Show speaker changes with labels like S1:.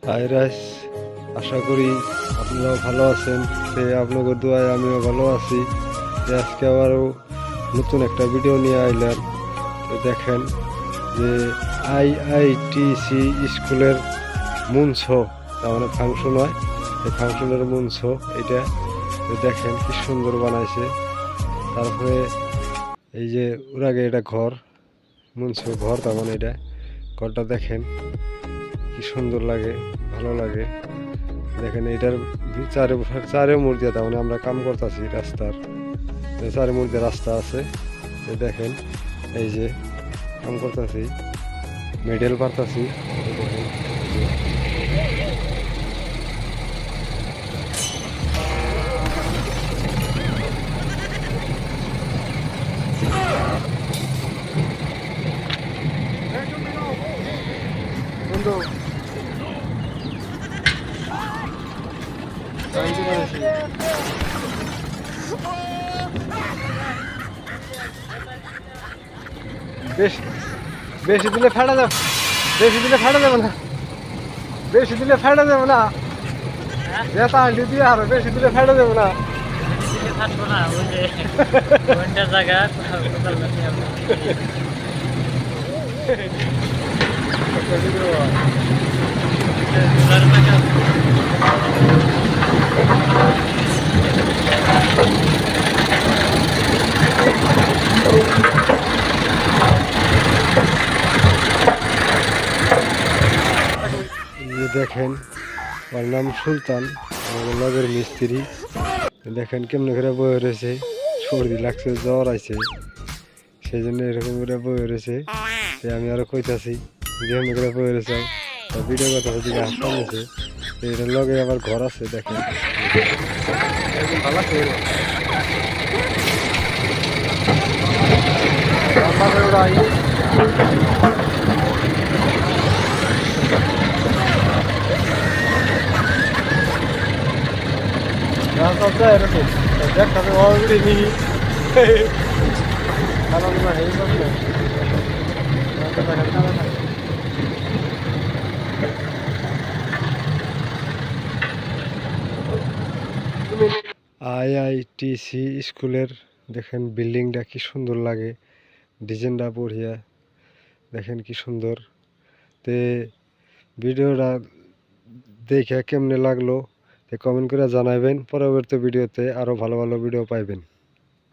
S1: High rice, আশা করি আপনারাও ভালো আছেন। আপনাদের দোয়ায় আমিও ভালো আছি। আজকে আবারও নতুন একটা ভিডিও নিয়ে আইলাম। দেখেন যে আইআইটিসি স্কুলের মঞ্চ, তার মানে ফাংশন হয়, এই ফাংশনের মঞ্চ এটা। দেখেন কি সুন্দর বানাইছে। তারপরে এই যে ওর আগে এটা ঘর, মঞ্চ ঘর, তার মানে এটা ঘরটা দেখেন কি সুন্দর লাগে, ভালো লাগে। দেখেন এটার চারে মোড় দিয়ে, তার মানে আমরা কাম করতেছি রাস্তার চারে মোড় দিয়ে রাস্তা আছে। দেখেন এই যে কাম করতেছি, মেডেল পারতাছি। বেশি বেশি দিলে ফেটে যাবে, বেশি দিলে ফেটে যাবে না, বেশি দিলে ফেটে যাবে না। যেটা আন্টি দিয়ে আর বেশি দিলে ফেটে যাবে না। দেখেন ওর নাম সুলতান, আমাদের লগের মিস্ত্রি। দেখেন কেমন করে বয়ে রয়েছে, সর্দি লাগছে, জ্বর আছে, সেই জন্য এরকম করে বয়ে রয়েছে। আমি আরো কইতাছি যেমন করে বয়ে রয়েছে, ভিডিও কথা দিকে হাসতে গেছে। এটার লগে আবার ঘর আছে, দেখেন ভালো আছে। এরকম দেখতে অলরেডি নিহি আইআইটিসি স্কুলের দেখেন বিল্ডিংটা কি সুন্দর লাগে, ডিজাইনটা বঢ়িয়া, দেখেন কি সুন্দর। তে ভিডিওটা দেখে কেমনে লাগলো কমেন্ট করে জানাবেন। পরবর্তী ভিডিওতে আরো ভালো ভালো ভিডিও পাইবেন।